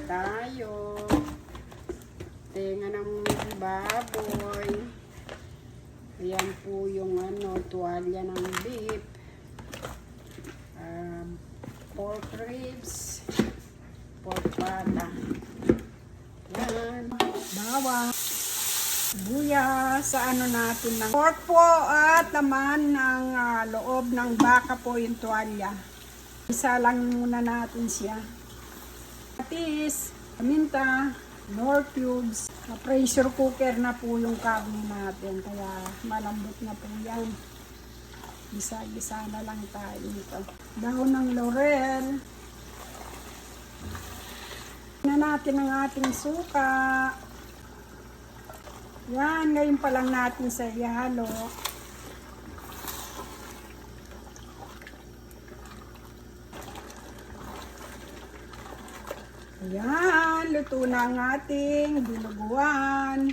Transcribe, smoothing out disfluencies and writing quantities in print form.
tayo. Tenga ng baboy. Ayan po yung tuwalya ng beef. Pork ribs. Pork pata. Yan. Bawang. Buya sa natin ng pork po at laman ng loob ng baka po yung tuwalya. Isa lang muna natin siya. Patis, paminta, nor cubes. Pressure cooker na po yung karne natin. Kaya malambot na po yan. Gisa-gisa na lang tayo nito. Dahon ng laurel. Na natin ang ating suka. Yan, ngayon pa lang natin sa ihalo. Ayan, luto na ang ating dinuguan.